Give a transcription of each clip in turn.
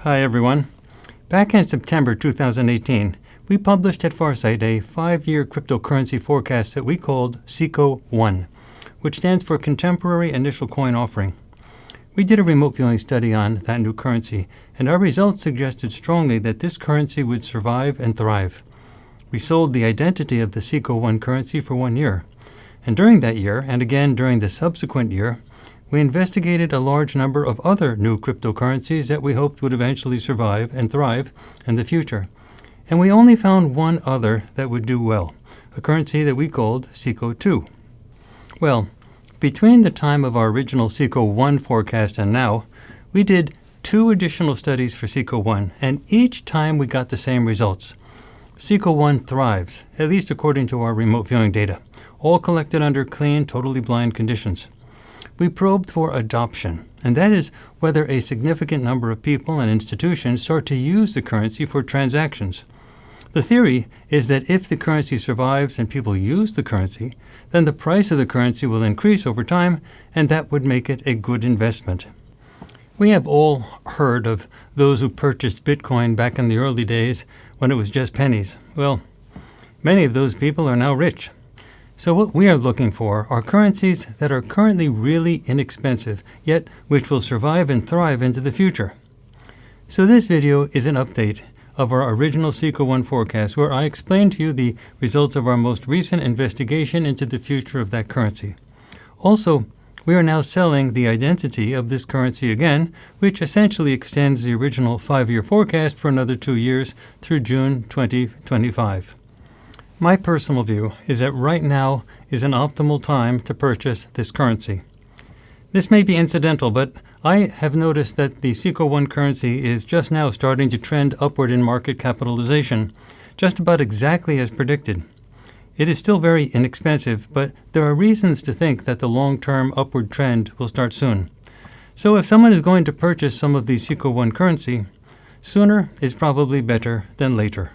Hi everyone. Back in September 2018, we published at Farsight a 5-year cryptocurrency forecast that we called CICO-1, which stands for Contemporary Initial Coin Offering. We did a remote viewing study on that new currency, and our results suggested strongly that this currency would survive and thrive. We sold the identity of the CICO-1 currency for 1 year, and during that year, and again during the subsequent year, we investigated a large number of other new cryptocurrencies that we hoped would eventually survive and thrive in the future. And we only found one other that would do well, a currency that we called CICO-2. Well, between the time of our original CICO-1 forecast and now, we did 2 additional studies for CICO-1, and each time we got the same results. CICO-1 thrives, at least according to our remote viewing data, all collected under clean, totally blind conditions. We probed for adoption, and that is whether a significant number of people and institutions start to use the currency for transactions. The theory is that if the currency survives and people use the currency, then the price of the currency will increase over time, and that would make it a good investment. We have all heard of those who purchased Bitcoin back in the early days when it was just pennies. Well, many of those people are now rich. So what we are looking for are currencies that are currently really inexpensive, yet which will survive and thrive into the future. So this video is an update of our original CICO-1 forecast, where I explained to you the results of our most recent investigation into the future of that currency. Also, we are now selling the identity of this currency again, which essentially extends the original 5-year forecast for another 2 years through June 2025. My personal view is that right now is an optimal time to purchase this currency. This may be incidental, but I have noticed that the CICO-1 currency is just now starting to trend upward in market capitalization, just about exactly as predicted. It is still very inexpensive, but there are reasons to think that the long-term upward trend will start soon. So if someone is going to purchase some of the CICO-1 currency, sooner is probably better than later.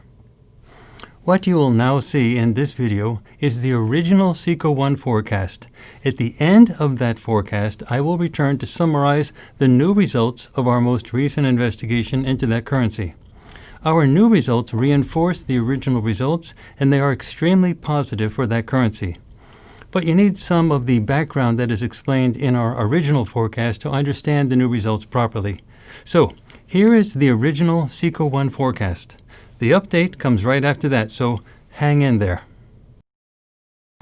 What you will now see in this video is the original CICO-1 forecast. At the end of that forecast, I will return to summarize the new results of our most recent investigation into that currency. Our new results reinforce the original results, and they are extremely positive for that currency. But you need some of the background that is explained in our original forecast to understand the new results properly. So, here is the original CICO-1 forecast. The update comes right after that, so hang in there.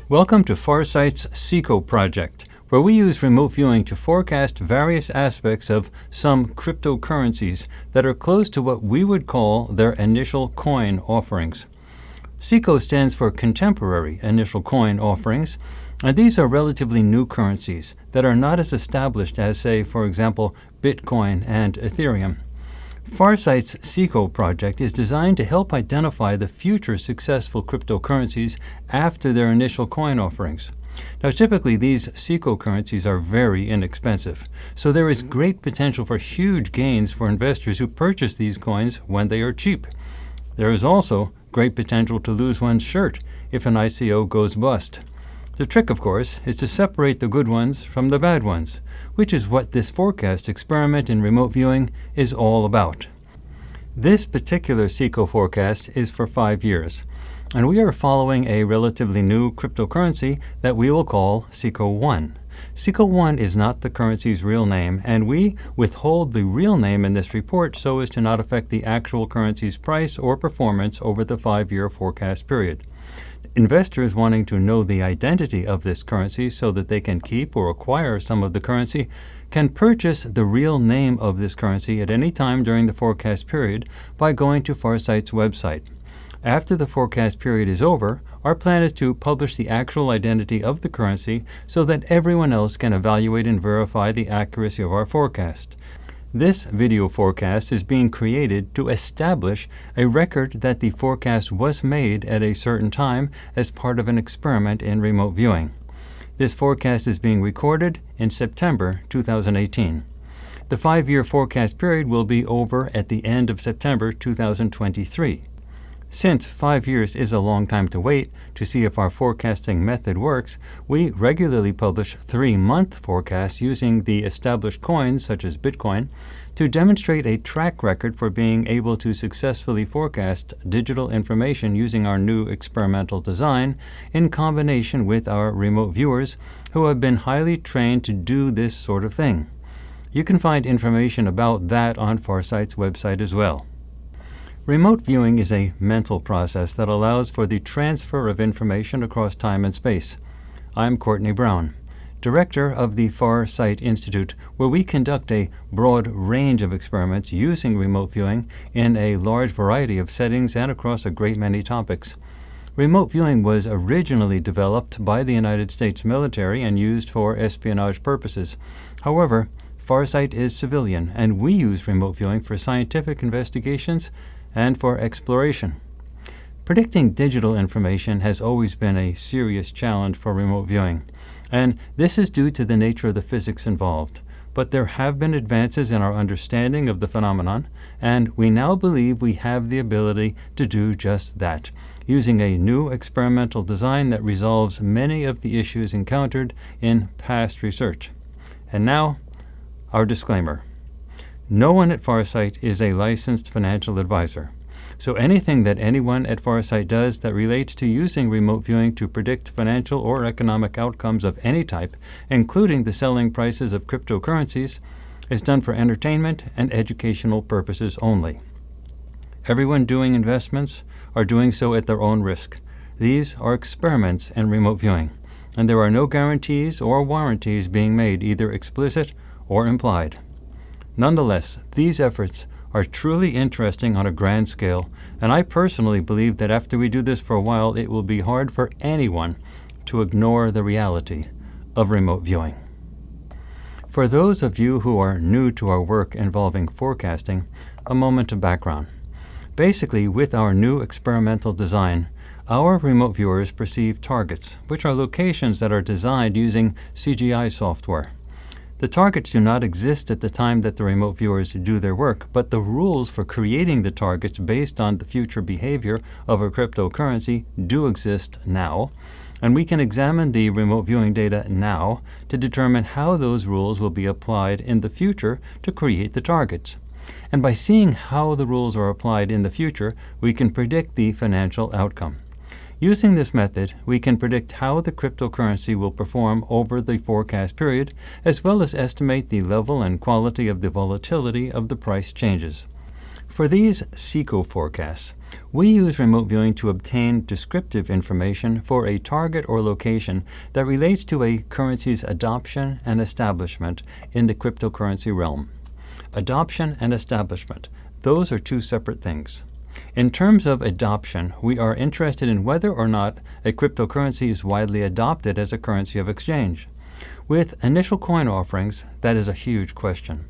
Welcome to Farsight's CICO project, where we use remote viewing to forecast various aspects of some cryptocurrencies that are close to what we would call their initial coin offerings. CICO stands for Contemporary Initial Coin Offerings, and these are relatively new currencies that are not as established as, say, for example, Bitcoin and Ethereum. Farsight's CICO project is designed to help identify the future successful cryptocurrencies after their initial coin offerings. Now, typically, these CICO currencies are very inexpensive, so there is great potential for huge gains for investors who purchase these coins when they are cheap. There is also great potential to lose one's shirt if an ICO goes bust. The trick, of course, is to separate the good ones from the bad ones, which is what this forecast experiment in remote viewing is all about. This particular CICO forecast is for 5 years, and we are following a relatively new cryptocurrency that we will call CICO-1. CICO-1 is not the currency's real name, and we withhold the real name in this report so as to not affect the actual currency's price or performance over the 5-year forecast period. Investors wanting to know the identity of this currency so that they can keep or acquire some of the currency can purchase the real name of this currency at any time during the forecast period by going to Farsight's website. After the forecast period is over, our plan is to publish the actual identity of the currency so that everyone else can evaluate and verify the accuracy of our forecast. This video forecast is being created to establish a record that the forecast was made at a certain time as part of an experiment in remote viewing. This forecast is being recorded in September 2018. The 5-year forecast period will be over at the end of September 2023. Since 5 years is a long time to wait to see if our forecasting method works, we regularly publish 3-month forecasts using the established coins, such as Bitcoin, to demonstrate a track record for being able to successfully forecast digital information using our new experimental design in combination with our remote viewers who have been highly trained to do this sort of thing. You can find information about that on Farsight's website as well. Remote viewing is a mental process that allows for the transfer of information across time and space. I'm Courtney Brown, director of the Farsight Institute, where we conduct a broad range of experiments using remote viewing in a large variety of settings and across a great many topics. Remote viewing was originally developed by the United States military and used for espionage purposes. However, Farsight is civilian, and we use remote viewing for scientific investigations and for exploration. Predicting digital information has always been a serious challenge for remote viewing, and this is due to the nature of the physics involved. But there have been advances in our understanding of the phenomenon, and we now believe we have the ability to do just that, using a new experimental design that resolves many of the issues encountered in past research. And now, our disclaimer. No one at Farsight is a licensed financial advisor, so anything that anyone at Farsight does that relates to using remote viewing to predict financial or economic outcomes of any type, including the selling prices of cryptocurrencies, is done for entertainment and educational purposes only. Everyone doing investments are doing so at their own risk. These are experiments in remote viewing, and there are no guarantees or warranties being made, either explicit or implied. Nonetheless, these efforts are truly interesting on a grand scale, and I personally believe that after we do this for a while, it will be hard for anyone to ignore the reality of remote viewing. For those of you who are new to our work involving forecasting, a moment of background. Basically, with our new experimental design, our remote viewers perceive targets, which are locations that are designed using CGI software. The targets do not exist at the time that the remote viewers do their work, but the rules for creating the targets based on the future behavior of a cryptocurrency do exist now, and we can examine the remote viewing data now to determine how those rules will be applied in the future to create the targets. And by seeing how the rules are applied in the future, we can predict the financial outcome. Using this method, we can predict how the cryptocurrency will perform over the forecast period, as well as estimate the level and quality of the volatility of the price changes. For these CICO forecasts, we use remote viewing to obtain descriptive information for a target or location that relates to a currency's adoption and establishment in the cryptocurrency realm. Adoption and establishment, those are two separate things. In terms of adoption, we are interested in whether or not a cryptocurrency is widely adopted as a currency of exchange. With initial coin offerings, that is a huge question.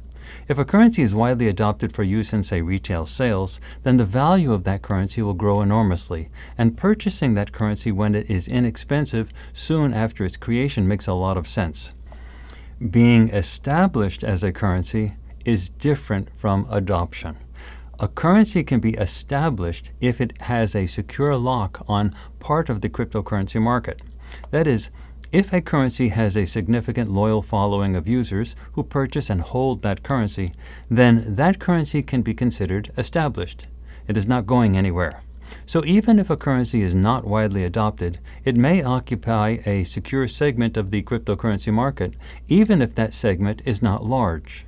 If a currency is widely adopted for use in, say, retail sales, then the value of that currency will grow enormously, and purchasing that currency when it is inexpensive soon after its creation makes a lot of sense. Being established as a currency is different from adoption. A currency can be established if it has a secure lock on part of the cryptocurrency market. That is, if a currency has a significant loyal following of users who purchase and hold that currency, then that currency can be considered established. It is not going anywhere. So even if a currency is not widely adopted, it may occupy a secure segment of the cryptocurrency market, even if that segment is not large.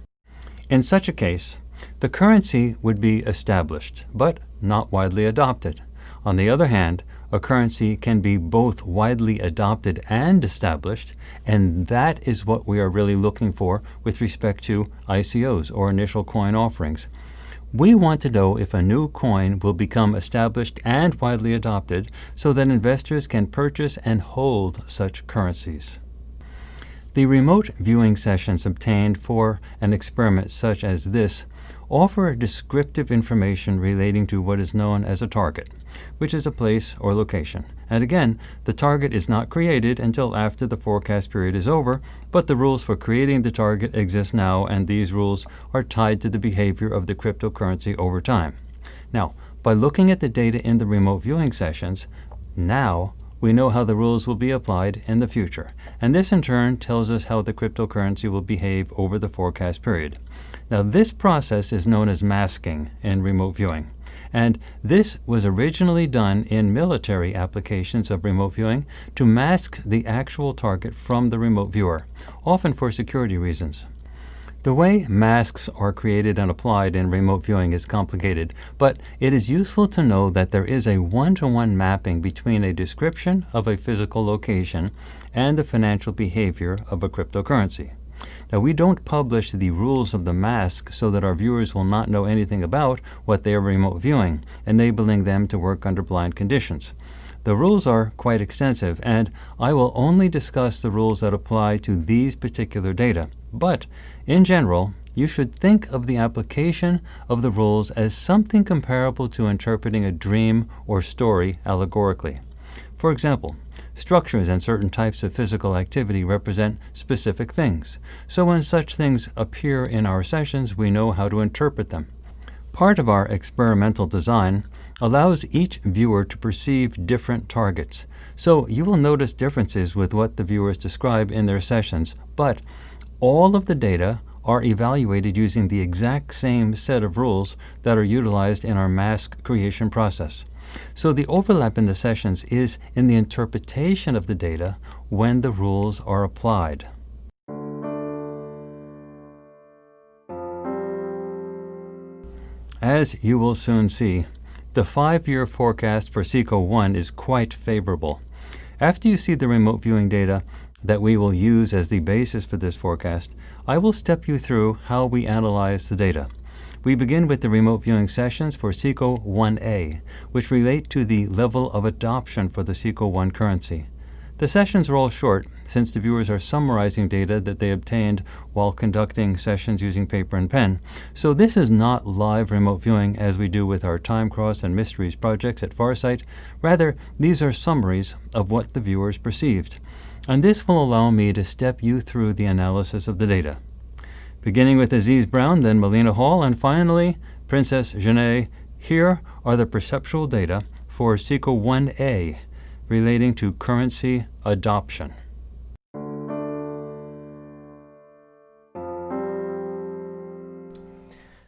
In such a case, the currency would be established, but not widely adopted. On the other hand, a currency can be both widely adopted and established, and that is what we are really looking for with respect to ICOs, or initial coin offerings. We want to know if a new coin will become established and widely adopted so that investors can purchase and hold such currencies. The remote viewing sessions obtained for an experiment such as this offer descriptive information relating to what is known as a target, which is a place or location. And again, the target is not created until after the forecast period is over, but the rules for creating the target exist now, and these rules are tied to the behavior of the cryptocurrency over time. Now, By looking at the data in the remote viewing sessions, now we know how the rules will be applied in the future, and this in turn tells us how the cryptocurrency will behave over the forecast period. Now, this process is known as masking in remote viewing, and this was originally done in military applications of remote viewing to mask the actual target from the remote viewer, often for security reasons. The way masks are created and applied in remote viewing is complicated, but it is useful to know that there is a one-to-one mapping between a description of a physical location and the financial behavior of a cryptocurrency. Now, we don't publish the rules of the mask so that our viewers will not know anything about what they are remote viewing, enabling them to work under blind conditions. The rules are quite extensive, and I will only discuss the rules that apply to these particular data. But, in general, you should think of the application of the rules as something comparable to interpreting a dream or story allegorically. For example, structures and certain types of physical activity represent specific things. So when such things appear in our sessions, we know how to interpret them. Part of our experimental design allows each viewer to perceive different targets. So you will notice differences with what the viewers describe in their sessions, but all of the data are evaluated using the exact same set of rules that are utilized in our mask creation process. So the overlap in the sessions is in the interpretation of the data when the rules are applied. As you will soon see, the 5-year forecast for CICO-1 is quite favorable. After you see the remote viewing data that we will use as the basis for this forecast, I will step you through how we analyze the data. We begin with the remote viewing sessions for CICO-1A, which relate to the level of adoption for the CICO-1 currency. The sessions are all short, since the viewers are summarizing data that they obtained while conducting sessions using paper and pen. So this is not live remote viewing as we do with our Time Cross and Mysteries projects at Farsight. Rather, these are summaries of what the viewers perceived. And this will allow me to step you through the analysis of the data. Beginning with Aziz Brown, then Melina Hall, and finally Princess Janae, here are the perceptual data for CICO-1A relating to currency adoption.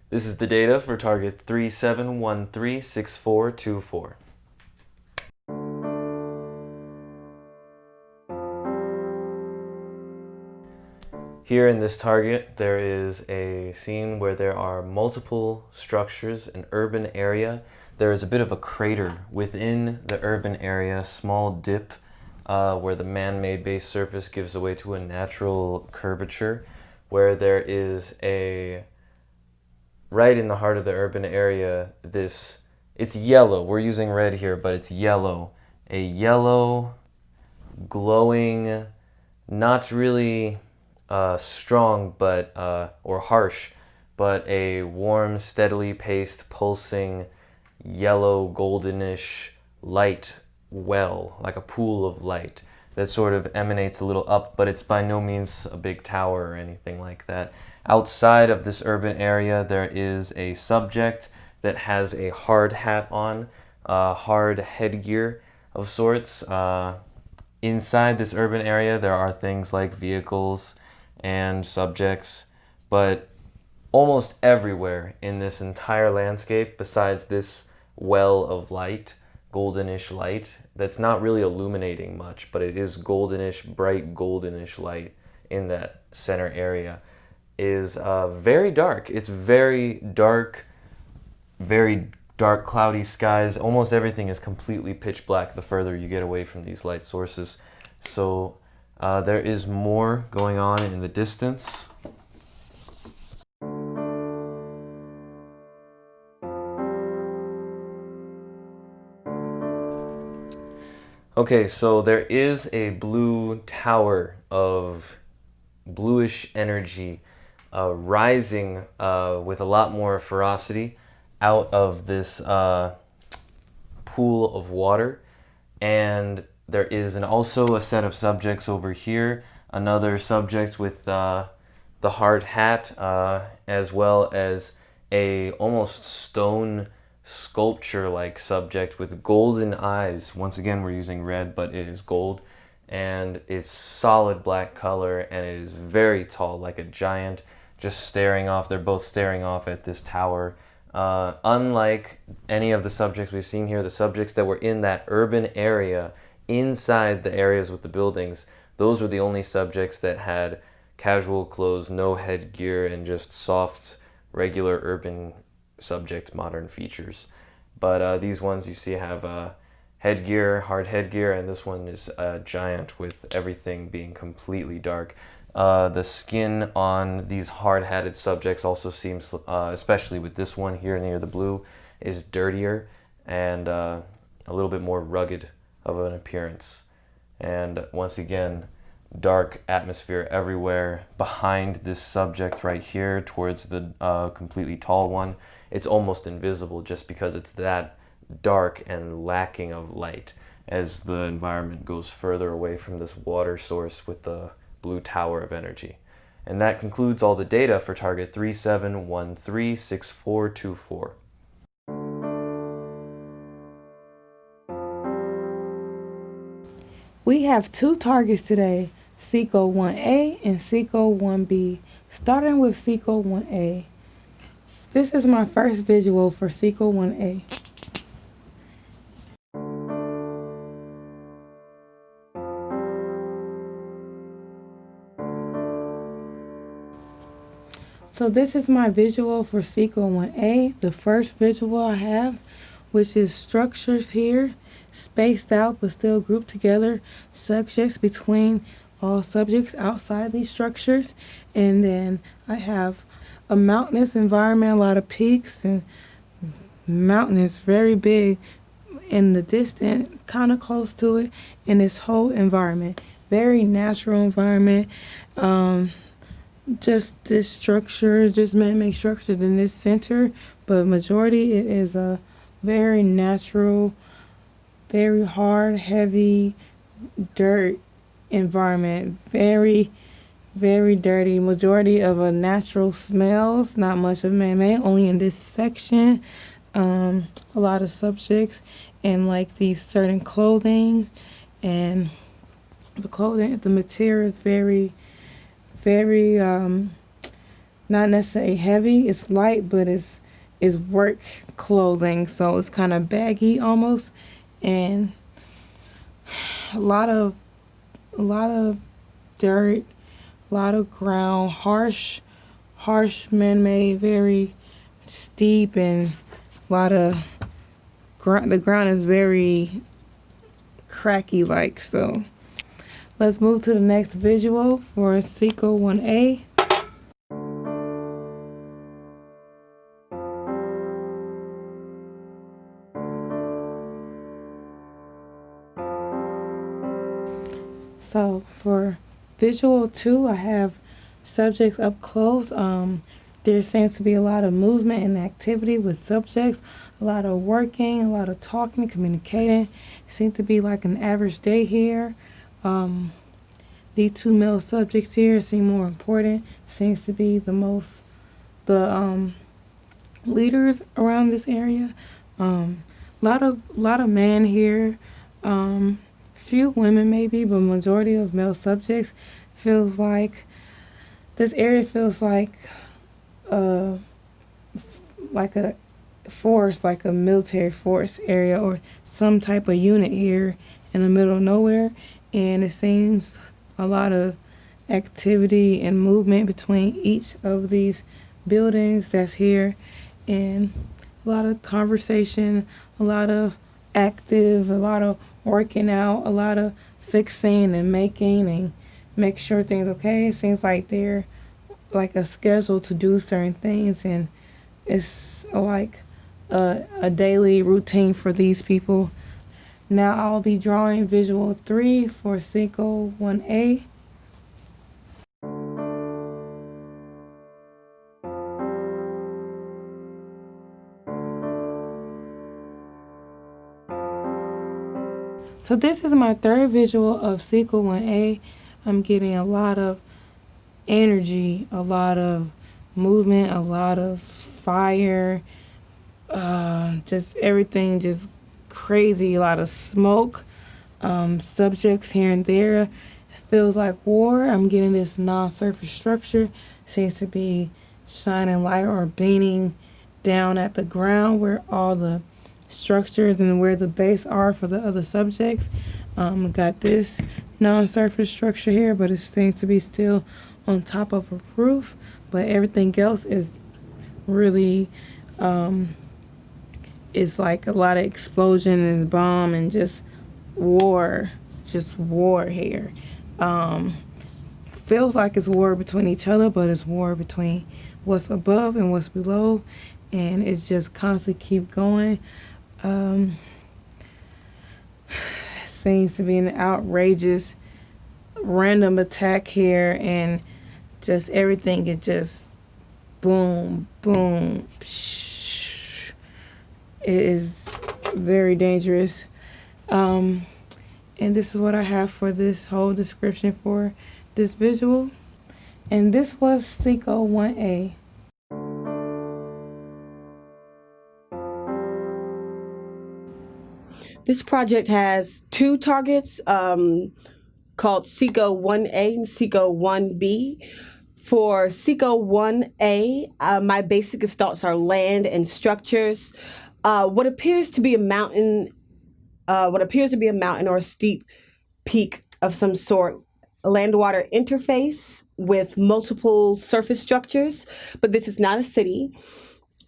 This is the data for target 37136424. Here in this target, there is a scene where there are multiple structures, an urban area. There is a bit of a crater within the urban area, small dip where the man-made base surface gives way to a natural curvature, where there is a, right in the heart of the urban area, it's yellow. We're using red here, but it's yellow. A yellow, glowing, not really strong but or harsh, but a warm, steadily paced, pulsing, yellow, goldenish light well, like a pool of light that sort of emanates a little up, but it's by no means a big tower or anything like that. Outside of this urban area, there is a subject that has a hard hat on, hard headgear of sorts. Inside this urban area, there are things like vehicles and subjects, but almost everywhere in this entire landscape, besides this well of light, goldenish light, that's not really illuminating much, but it is goldenish, bright goldenish light in that center area, is very dark. It's very dark, cloudy skies. Almost everything is completely pitch black the further you get away from these light sources. So there is more going on in the distance. Okay, so there is a blue tower of bluish energy rising with a lot more ferocity out of this pool of water, and there is also a set of subjects over here, another subject with the hard hat, as well as a almost stone sculpture-like subject with golden eyes. Once again, we're using red, but it is gold, and it's solid black color, and it is very tall, like a giant, just staring off. They're both staring off at this tower. Unlike any of the subjects we've seen here, the subjects that were in that urban area, inside the areas with the buildings, those were the only subjects that had casual clothes, no headgear, and just soft, regular urban subject modern features. But these ones you see have headgear, hard headgear, and this one is a giant with everything being completely dark. The skin on these hard-hatted subjects also seems, especially with this one here near the blue, is dirtier and a little bit more rugged of an appearance. And once again, dark atmosphere everywhere. Behind this subject right here towards the completely tall one, it's almost invisible just because it's that dark and lacking of light as the environment goes further away from this water source with the blue tower of energy. And that concludes all the data for target 37136424. We have two targets today, CICO-1A and CICO-1B. Starting with CICO-1A. This is my first visual for CICO-1A. So this is my visual for CICO-1A, the first visual I have, which is structures here, spaced out but still grouped together, subjects between all subjects outside these structures, and then I have a mountainous environment, a lot of peaks and mountainous, very big in the distance, kind of close to it, in this whole environment. Very natural environment. Just this structure, just man-made structures in this center, but majority it is a very natural, very hard, heavy dirt environment. Very, very dirty. Majority of a natural smells, not much of man-made, only in this section. A lot of subjects and like these certain clothing, and the clothing, the material is very not necessarily heavy. It's light, but it's work clothing, so it's kind of baggy almost, and a lot of dirt, a lot of ground, harsh man-made, very steep, and a lot of the ground is very cracky like. So let's move to the next visual for CICO-1A. So for visual 2, I have subjects up close. There seems to be a lot of movement and activity with subjects, a lot of working, a lot of talking, communicating. Seems to be like an average day here. These two male subjects here seem more important. Seems to be the leaders around this area. Lot of men here. Few women maybe, but majority of male subjects. Feels like this area feels like a force, like a military force area or some type of unit here in the middle of nowhere. And it seems a lot of activity and movement between each of these buildings that's here, and a lot of conversation, a lot of active, a lot of working out, a lot of fixing and making and make sure things okay. It seems like they're like a schedule to do certain things, and it's like a daily routine for these people. Now I'll be drawing visual 3 for CICO-1A. So this is my third visual of CICO-1A. I'm getting a lot of energy, a lot of movement, a lot of fire, just everything just crazy, a lot of smoke, subjects here and there. It feels like war. I'm getting this non-surface structure. Seems to be shining light or beaming down at the ground where all the structures and where the base are for the other subjects. Got this non-surface structure here, but it seems to be still on top of a roof. But everything else is really it's like a lot of explosion and bomb and just war here. Feels like it's war between each other, but it's war between what's above and what's below, and it's just constantly keep going. Seems to be an outrageous random attack here, and just everything is just boom, boom. Psh. It is very dangerous. And this is what I have for this whole description for this visual. And this was CICO-1A. This project has two targets called CICO-1A and CICO-1B. For CICO-1A, my basic thoughts are land and structures. What appears to be a mountain or a steep peak of some sort, land-water interface with multiple surface structures, but this is not a city.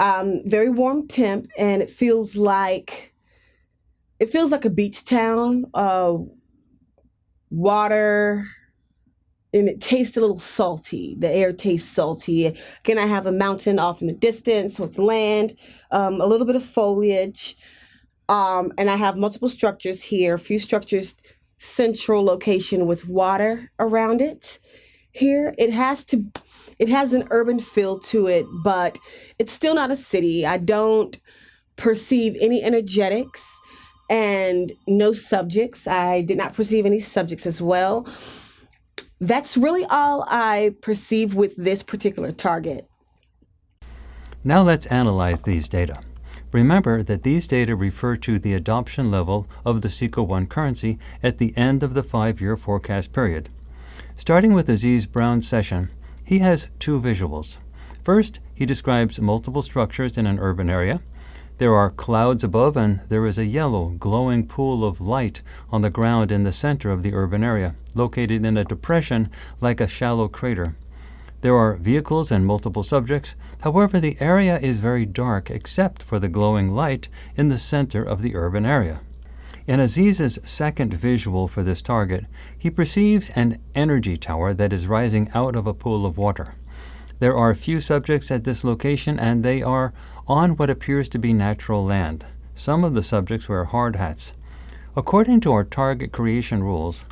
Very warm temp, and it feels like a beach town. Water, and it tastes a little salty. The air tastes salty. Again, I have a mountain off in the distance with land, a little bit of foliage, and I have multiple structures here. A few structures, central location with water around it. Here, it has an urban feel to it, but it's still not a city. I don't perceive any energetics and no subjects. I did not perceive any subjects as well. That's really all I perceive with this particular target. Now let's analyze these data. Remember that these data refer to the adoption level of the CICO-1 currency at the end of the 5-year forecast period. Starting with Aziz Brown's session, he has two visuals. First, he describes multiple structures in an urban area. There are clouds above, and there is a yellow, glowing pool of light on the ground in the center of the urban area, located in a depression like a shallow crater. There are vehicles and multiple subjects. However, the area is very dark except for the glowing light in the center of the urban area. In Aziz's second visual for this target, he perceives an energy tower that is rising out of a pool of water. There are few subjects at this location, and they are on what appears to be natural land. Some of the subjects wear hard hats. According to our target creation rules,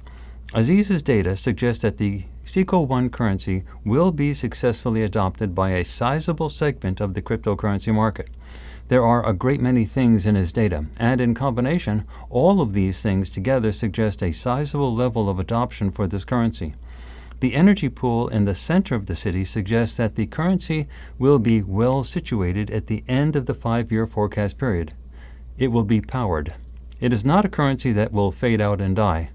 Aziz's data suggests that the CICO-1 currency will be successfully adopted by a sizable segment of the cryptocurrency market. There are a great many things in his data, and in combination, all of these things together suggest a sizable level of adoption for this currency. The energy pool in the center of the city suggests that the currency will be well situated at the end of the 5-year forecast period. It will be powered. It is not a currency that will fade out and die.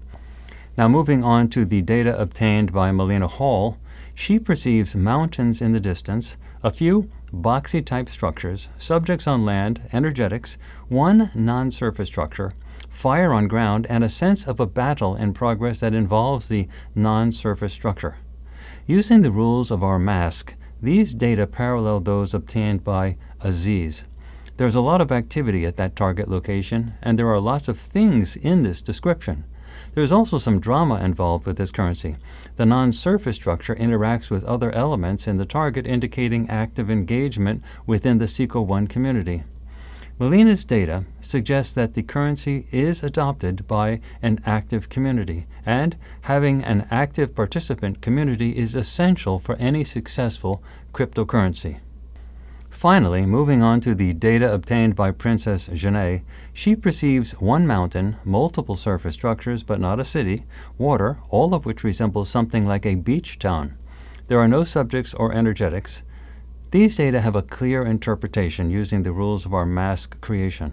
Now moving on to the data obtained by Melina Hall, she perceives mountains in the distance, a few boxy-type structures, subjects on land, energetics, one non-surface structure, fire on ground, and a sense of a battle in progress that involves the non-surface structure. Using the rules of our mask, these data parallel those obtained by Aziz. There's a lot of activity at that target location, and there are lots of things in this description. There is also some drama involved with this currency. The non-surface structure interacts with other elements in the target, indicating active engagement within the CICO-1 community. Melina's data suggests that the currency is adopted by an active community, and having an active participant community is essential for any successful cryptocurrency. Finally, moving on to the data obtained by Princess Janae, she perceives one mountain, multiple surface structures but not a city, water, all of which resembles something like a beach town. There are no subjects or energetics. These data have a clear interpretation using the rules of our mask creation.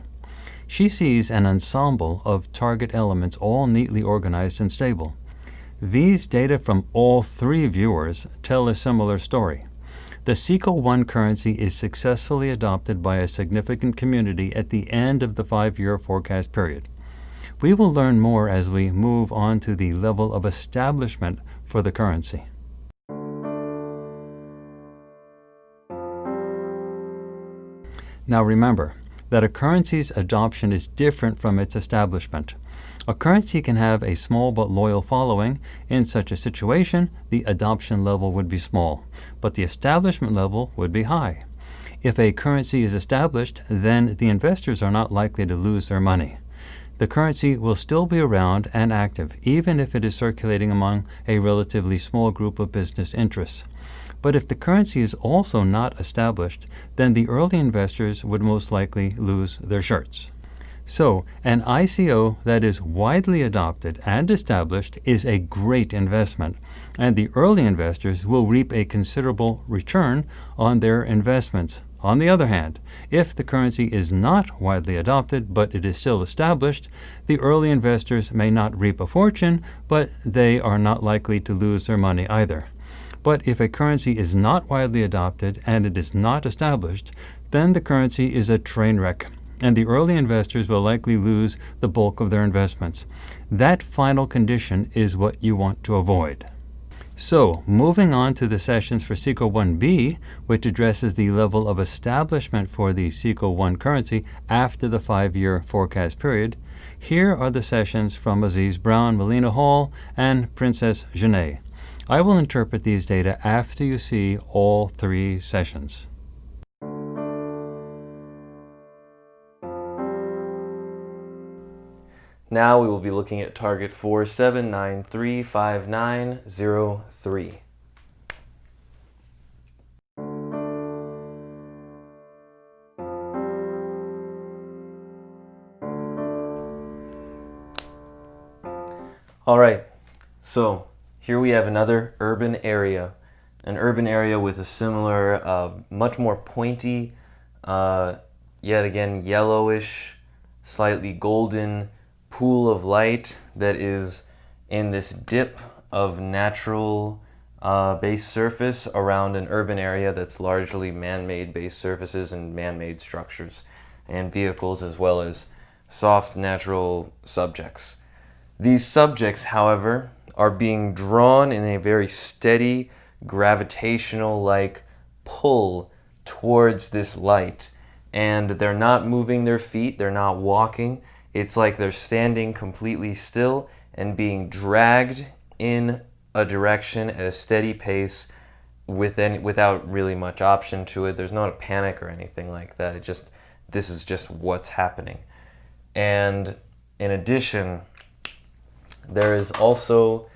She sees an ensemble of target elements all neatly organized and stable. These data from all three viewers tell a similar story. The CICO-1 currency is successfully adopted by a significant community at the end of the 5-year forecast period. We will learn more as we move on to the level of establishment for the currency. Now remember that a currency's adoption is different from its establishment. A currency can have a small but loyal following. In such a situation, the adoption level would be small, but the establishment level would be high. If a currency is established, then the investors are not likely to lose their money. The currency will still be around and active, even if it is circulating among a relatively small group of business interests. But if the currency is also not established, then the early investors would most likely lose their shirts. So, an ICO that is widely adopted and established is a great investment, and the early investors will reap a considerable return on their investments. On the other hand, if the currency is not widely adopted, but it is still established, the early investors may not reap a fortune, but they are not likely to lose their money either. But if a currency is not widely adopted and it is not established, then the currency is a train wreck, and the early investors will likely lose the bulk of their investments. That final condition is what you want to avoid. So, moving on to the sessions for CICO-1B, which addresses the level of establishment for the CICO-1 currency after the 5-year forecast period, here are the sessions from Aziz Brown, Melina Hall, and Princess Genet. I will interpret these data after you see all three sessions. Now we will be looking at target 47935903. All right, so here we have another urban area, an urban area with a similar, much more pointy, yet again yellowish, slightly golden pool of light that is in this dip of natural base surface around an urban area that's largely man-made base surfaces and man-made structures and vehicles, as well as soft natural subjects. These subjects, however, are being drawn in a very steady gravitational-like pull towards this light, and they're not moving their feet, they're not walking. It's like they're standing completely still and being dragged in a direction at a steady pace without really much option to it. There's not a panic or anything like that. This is just what's happening. And in addition, there is also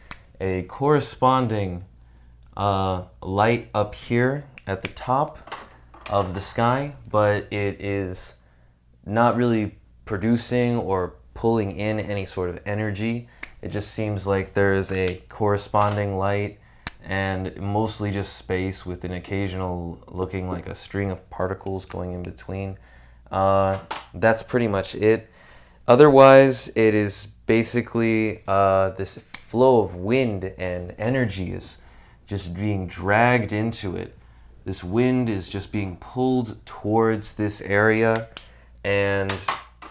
a corresponding light up here at the top of the sky, but it is not really producing or pulling in any sort of energy. It just seems like there is a corresponding light and mostly just space with an occasional looking like a string of particles going in between. That's pretty much it. Otherwise, it is basically this flow of wind and energy is just being dragged into it. This wind is just being pulled towards this area, and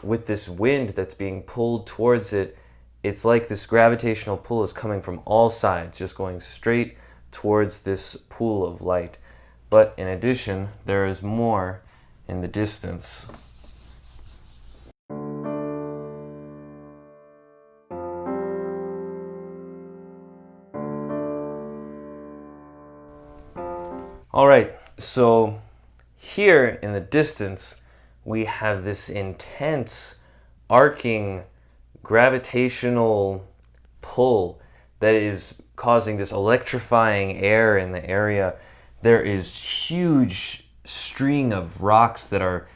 with this wind that's being pulled towards it, it's like this gravitational pull is coming from all sides, just going straight towards this pool of light. But in addition, there is more in the distance. All right, so here in the distance, we have this intense, arcing, gravitational pull that is causing this electrifying air in the area. There is huge string of rocks that are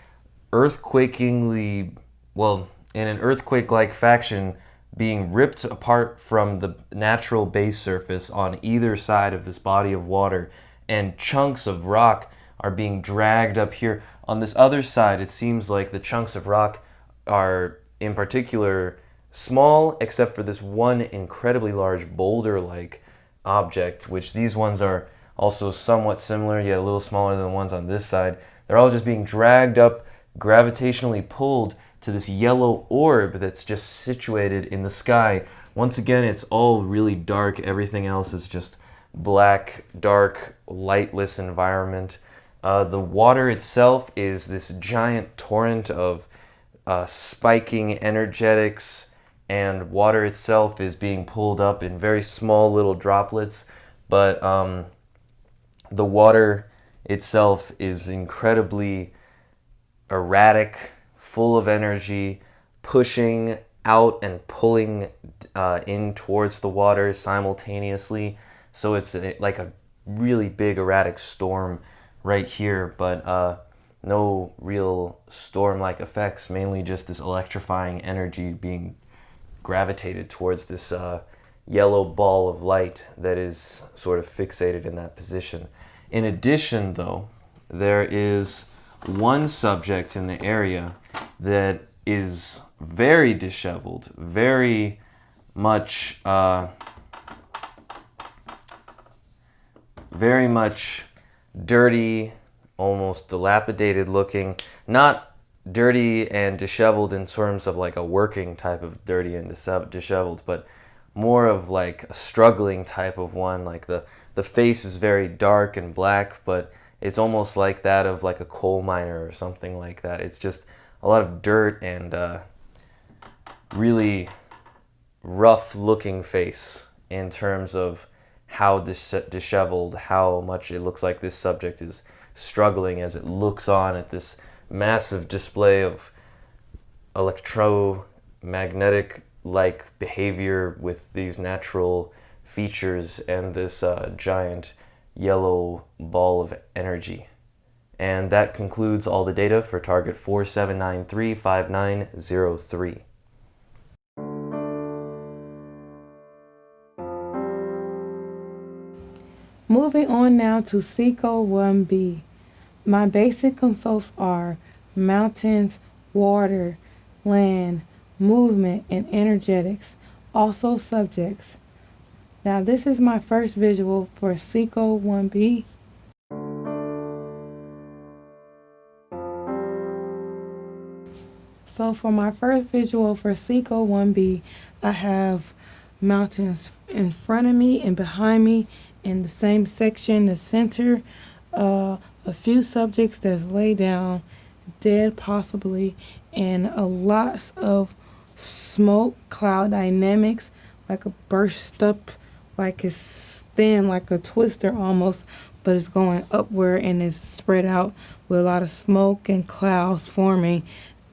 earthquakingly, well, in an earthquake-like fashion, being ripped apart from the natural base surface on either side of this body of water, and chunks of rock are being dragged up here. On this other side, it seems like the chunks of rock are in particular small, except for this one incredibly large boulder-like object, which these ones are also somewhat similar, yet a little smaller than the ones on this side. They're all just being dragged up, gravitationally pulled to this yellow orb that's just situated in the sky. Once again, it's all really dark. Everything else is just black, dark, lightless environment. The water itself is this giant torrent of spiking energetics, and water itself is being pulled up in very small little droplets, but the water itself is incredibly erratic, full of energy, pushing out and pulling in towards the water simultaneously. So it's like a really big erratic storm right here, but no real storm-like effects, mainly just this electrifying energy being gravitated towards this yellow ball of light that is sort of fixated in that position. In addition, though, there is one subject in the area that is very disheveled, very much dirty, almost dilapidated looking. Not dirty and disheveled in terms of like a working type of dirty and disheveled, but more of like a struggling type of one. Like the face is very dark and black, but it's almost like that of like a coal miner or something like that. It's just a lot of dirt and really rough looking face in terms of how disheveled, how much it looks like this subject is struggling as it looks on at this massive display of electromagnetic like behavior with these natural features and this giant yellow ball of energy. And that concludes all the data for target 47935903. Moving on now to CICO-1B. My basic consults are mountains, water, land, movement, and energetics, also subjects. Now this is my first visual for CICO-1B. So for my first visual for CICO-1B, I have mountains in front of me and behind me in the same section, the center, a few subjects that's laid down, dead possibly, and a lot of smoke, cloud dynamics, like a burst up, like it's thin, like a twister almost, but it's going upward and it's spread out with a lot of smoke and clouds forming,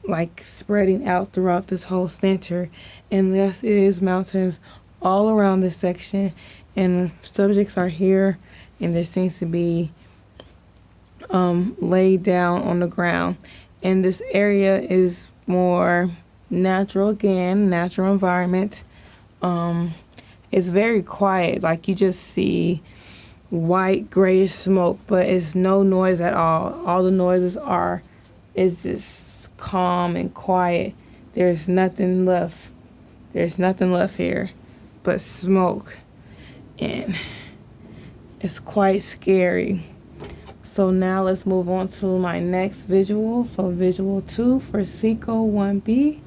like spreading out throughout this whole center. And yes, it is mountains all around this section, and subjects are here, and there seems to be laid down on the ground. And this area is more natural, again, natural environment. It's very quiet, like you just see white grayish smoke, but it's no noise at all. All the noises it's just calm and quiet. There's nothing left here but smoke, and it's quite scary. So now let's move on to my next visual. So visual 2 for CICO-1B.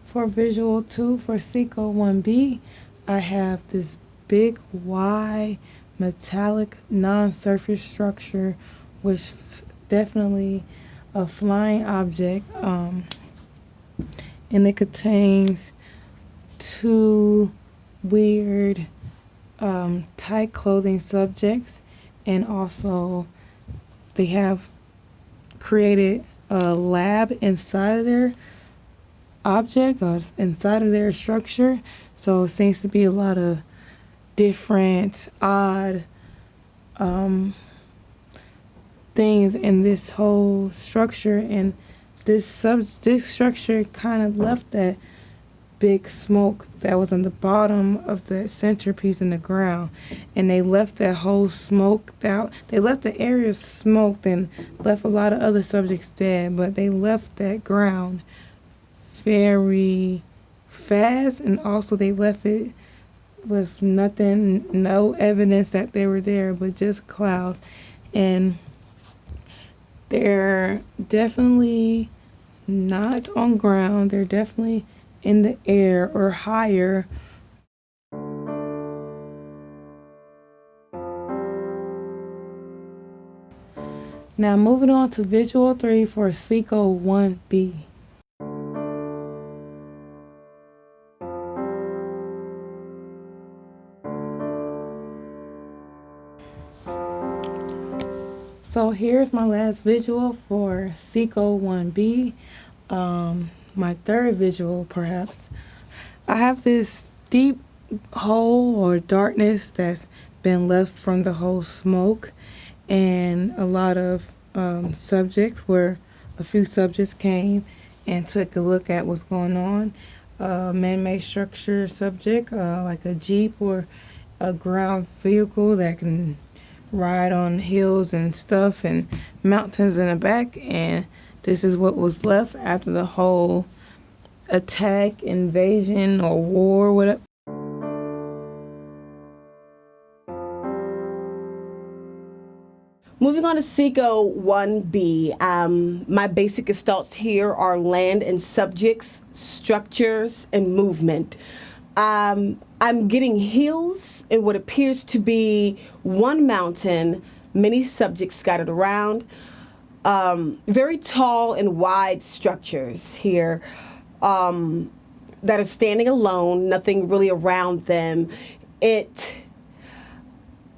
For visual 2 for CICO-1B, I have this big, wide, metallic, non-surface structure, which definitely a flying object, and it contains two weird, tight clothing subjects, and also they have created a lab inside of their object or inside of their structure. So it seems to be a lot of different odd things in this whole structure, and this structure kind of left that big smoke that was on the bottom of the centerpiece in the ground, and they left that whole smoked out. They left the area smoked and left a lot of other subjects dead, but they left that ground very fast, and also they left it with nothing, no evidence that they were there, but just clouds. And they're definitely not on ground. They're definitely in the air or higher. Now moving on to visual 3 for CICO-1B. So here's my last visual for CICO-1B. My third visual, perhaps. I have this deep hole or darkness that's been left from the whole smoke, and a lot of subjects where a few subjects came and took a look at what's going on. Man-made structure subject, like a Jeep or a ground vehicle that can ride on hills and stuff and mountains in the back, and this is what was left after the whole attack, invasion, or war, whatever. Moving on to CICO-1B, my basic gestalts here are land and subjects, structures, and movement. I'm getting hills and what appears to be one mountain, many subjects scattered around. Very tall and wide structures here that are standing alone, nothing really around them.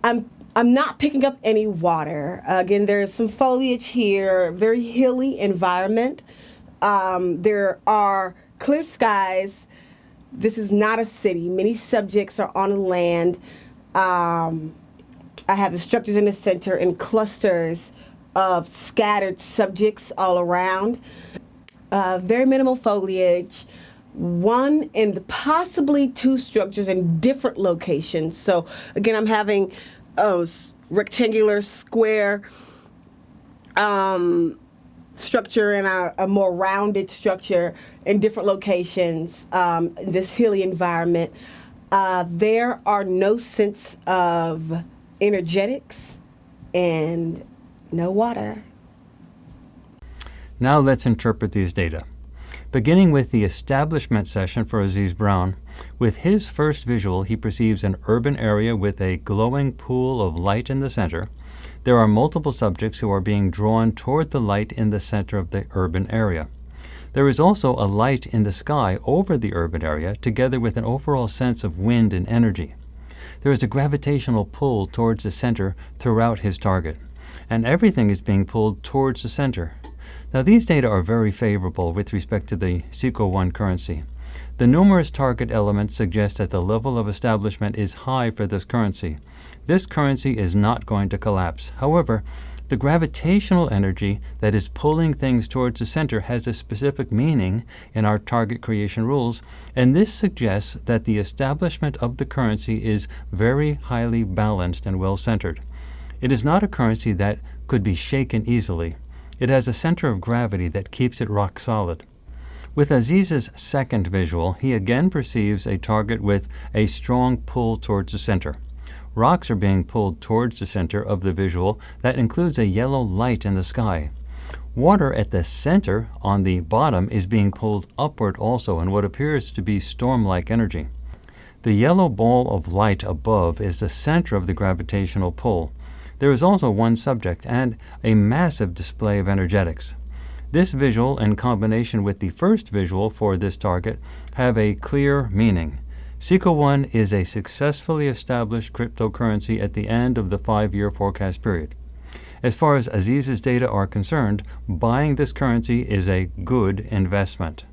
I'm not picking up any water. Again, there's some foliage here, very hilly environment. There are clear skies. This is not a city. Many subjects are on land. I have the structures in the center and clusters of scattered subjects all around. Very minimal foliage. One and possibly two structures in different locations. So again, I'm having rectangular, square structure and a more rounded structure in different locations in this hilly environment. There are no sense of energetics and no water. Now let's interpret these data. Beginning with the establishment session for Aziz Brown, with his first visual, he perceives an urban area with a glowing pool of light in the center. There are multiple subjects who are being drawn toward the light in the center of the urban area. There is also a light in the sky over the urban area, together with an overall sense of wind and energy. There is a gravitational pull towards the center throughout his target, and everything is being pulled towards the center. Now, these data are very favorable with respect to the CICO-1 currency. The numerous target elements suggest that the level of establishment is high for this currency. This currency is not going to collapse. However, the gravitational energy that is pulling things towards the center has a specific meaning in our target creation rules, and this suggests that the establishment of the currency is very highly balanced and well-centered. It is not a currency that could be shaken easily. It has a center of gravity that keeps it rock solid. With Aziz's second visual, he again perceives a target with a strong pull towards the center. Rocks are being pulled towards the center of the visual that includes a yellow light in the sky. Water at the center on the bottom is being pulled upward also in what appears to be storm-like energy. The yellow ball of light above is the center of the gravitational pull. There is also one subject and a massive display of energetics. This visual, in combination with the first visual for this target, have a clear meaning. CICO-1 is a successfully established cryptocurrency at the end of the 5-year forecast period. As far as Aziz's data are concerned, buying this currency is a good investment.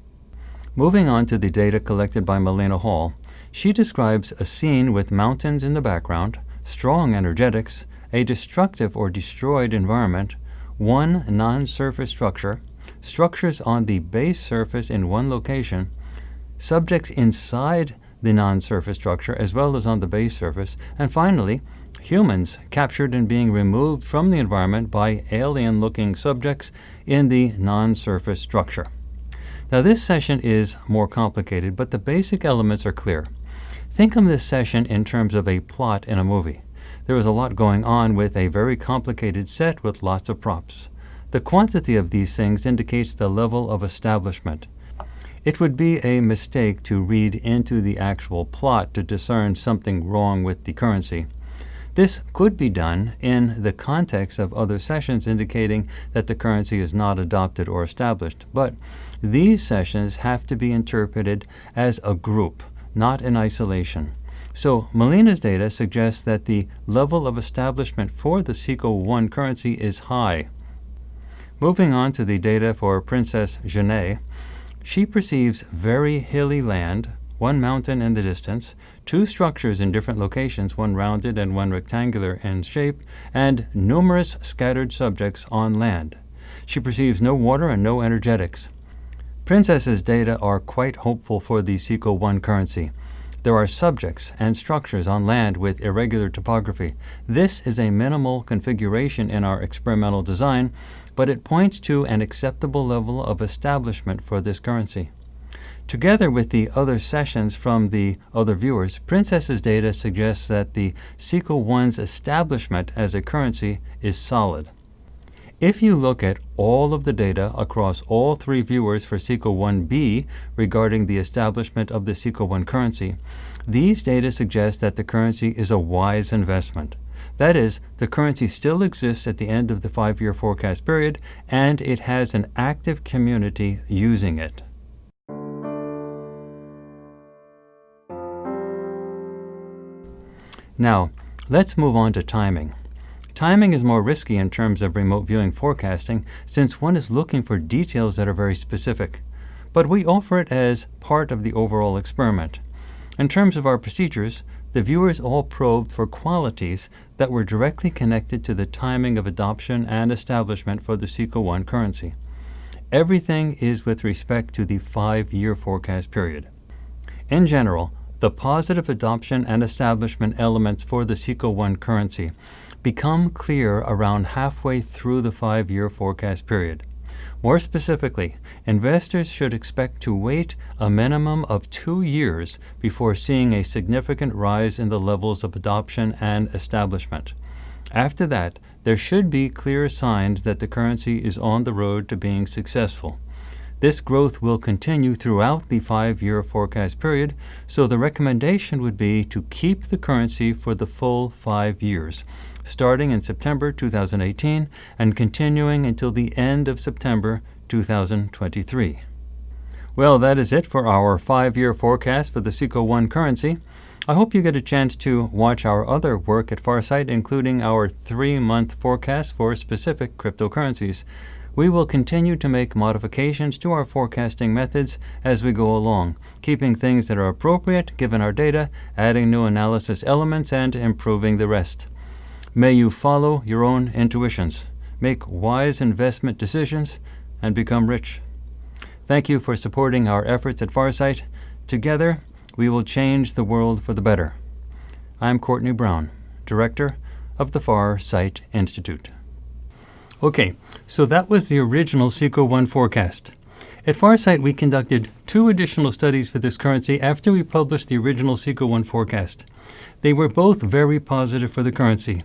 Moving on to the data collected by Melina Hall, she describes a scene with mountains in the background, strong energetics, a destructive or destroyed environment, one non-surface structure, structures on the base surface in one location, subjects inside the non-surface structure as well as on the base surface, and finally, humans captured and being removed from the environment by alien-looking subjects in the non-surface structure. Now this session is more complicated, but the basic elements are clear. Think of this session in terms of a plot in a movie. There is a lot going on with a very complicated set with lots of props. The quantity of these things indicates the level of establishment. It would be a mistake to read into the actual plot to discern something wrong with the currency. This could be done in the context of other sessions indicating that the currency is not adopted or established, but these sessions have to be interpreted as a group, not in isolation. So Molina's data suggests that the level of establishment for the CICO-1 currency is high. Moving on to the data for Princess Genet, she perceives very hilly land, one mountain in the distance, two structures in different locations, one rounded and one rectangular in shape, and numerous scattered subjects on land. She perceives no water and no energetics. Princess's data are quite hopeful for the CICO-1 currency. There are subjects and structures on land with irregular topography. This is a minimal configuration in our experimental design, but it points to an acceptable level of establishment for this currency. Together with the other sessions from the other viewers, Princess's data suggests that the CICO-1's establishment as a currency is solid. If you look at all of the data across all three viewers for CICO-1B regarding the establishment of the CICO-1 currency, these data suggest that the currency is a wise investment. That is, the currency still exists at the end of the 5-year forecast period, and it has an active community using it. Now, let's move on to timing. Timing is more risky in terms of remote viewing forecasting since one is looking for details that are very specific, but we offer it as part of the overall experiment. In terms of our procedures, the viewers all probed for qualities that were directly connected to the timing of adoption and establishment for the CICO-1 currency. Everything is with respect to the 5-year forecast period. In general, the positive adoption and establishment elements for the CICO-1 currency become clear around halfway through the 5-year forecast period. More specifically, investors should expect to wait a minimum of 2 years before seeing a significant rise in the levels of adoption and establishment. After that, there should be clear signs that the currency is on the road to being successful. This growth will continue throughout the 5-year forecast period, so the recommendation would be to keep the currency for the full 5 years, starting in September 2018 and continuing until the end of September 2023. Well, that is it for our 5-year forecast for the CICO-1 currency. I hope you get a chance to watch our other work at Farsight, including our 3-month forecast for specific cryptocurrencies. We will continue to make modifications to our forecasting methods as we go along, keeping things that are appropriate given our data, adding new analysis elements, and improving the rest. May you follow your own intuitions, make wise investment decisions, and become rich. Thank you for supporting our efforts at Farsight. Together, we will change the world for the better. I'm Courtney Brown, Director of the Farsight Institute. Okay, so that was the original CICO-1 forecast. At Farsight, we conducted 2 additional studies for this currency after we published the original CICO-1 forecast. They were both very positive for the currency.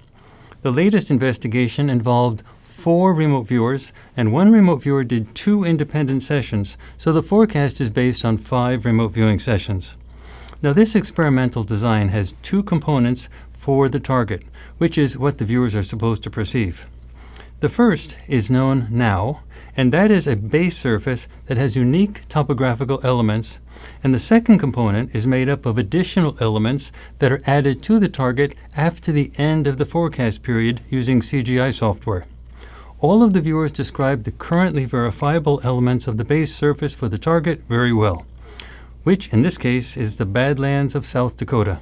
The latest investigation involved 4 remote viewers, and 1 remote viewer did 2 independent sessions, so the forecast is based on 5 remote viewing sessions. Now, this experimental design has 2 components for the target, which is what the viewers are supposed to perceive. The first is known now, and that is a base surface that has unique topographical elements, and the second component is made up of additional elements that are added to the target after the end of the forecast period using CGI software. All of the viewers described the currently verifiable elements of the base surface for the target very well, which in this case is the Badlands of South Dakota.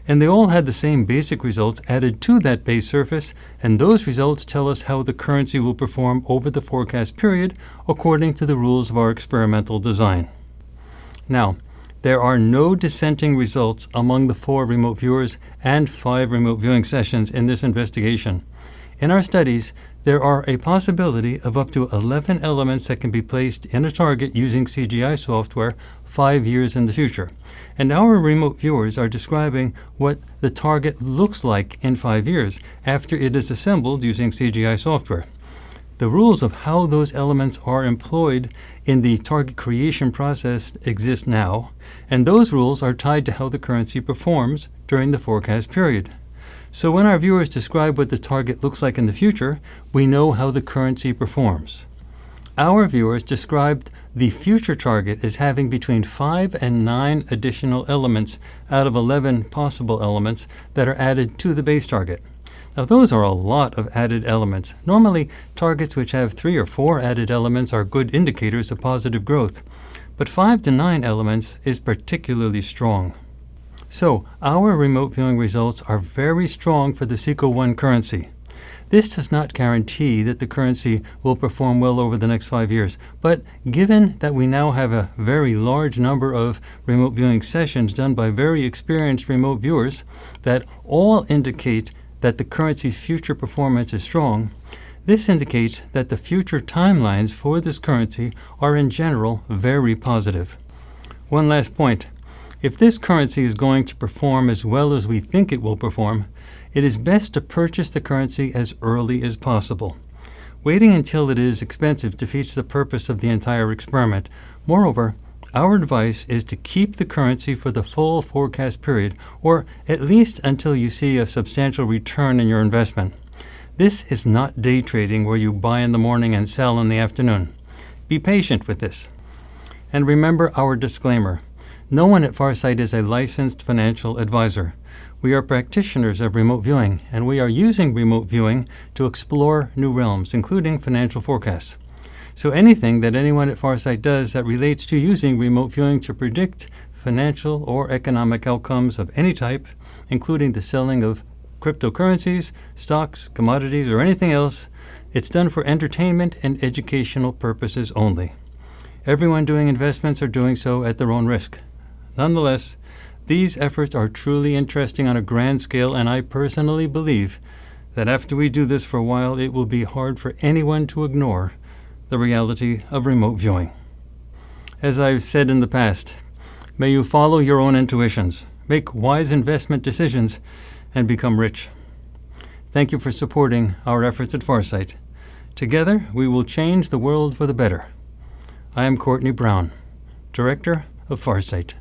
And they all had the same basic results added to that base surface, and those results tell us how the currency will perform over the forecast period according to the rules of our experimental design. Now, there are no dissenting results among the 4 remote viewers and 5 remote viewing sessions in this investigation. In our studies, there are a possibility of up to 11 elements that can be placed in a target using CGI software 5 years in the future. And our remote viewers are describing what the target looks like in 5 years after it is assembled using CGI software. The rules of how those elements are employed in the target creation process exist now, and those rules are tied to how the currency performs during the forecast period. So when our viewers describe what the target looks like in the future, we know how the currency performs. Our viewers described the future target as having between 5 and 9 additional elements out of 11 possible elements that are added to the base target. Now those are a lot of added elements. Normally, targets which have 3 or 4 added elements are good indicators of positive growth, but 5 to 9 elements is particularly strong. So our remote viewing results are very strong for the CICO-1 currency. This does not guarantee that the currency will perform well over the next 5 years, but given that we now have a very large number of remote viewing sessions done by very experienced remote viewers that all indicate that the currency's future performance is strong, this indicates that the future timelines for this currency are in general very positive. One last point. If this currency is going to perform as well as we think it will perform, it is best to purchase the currency as early as possible. Waiting until it is expensive defeats the purpose of the entire experiment. Moreover, our advice is to keep the currency for the full forecast period, or at least until you see a substantial return in your investment. This is not day trading where you buy in the morning and sell in the afternoon. Be patient with this. And remember our disclaimer. No one at Farsight is a licensed financial advisor. We are practitioners of remote viewing, and we are using remote viewing to explore new realms, including financial forecasts. So anything that anyone at Farsight does that relates to using remote viewing to predict financial or economic outcomes of any type, including the selling of cryptocurrencies, stocks, commodities, or anything else, it's done for entertainment and educational purposes only. Everyone doing investments are doing so at their own risk. Nonetheless, these efforts are truly interesting on a grand scale, and I personally believe that after we do this for a while, it will be hard for anyone to ignore the reality of remote viewing. As I've said in the past, may you follow your own intuitions, make wise investment decisions, and become rich. Thank you for supporting our efforts at Farsight. Together, we will change the world for the better. I am Courtney Brown, Director of Farsight.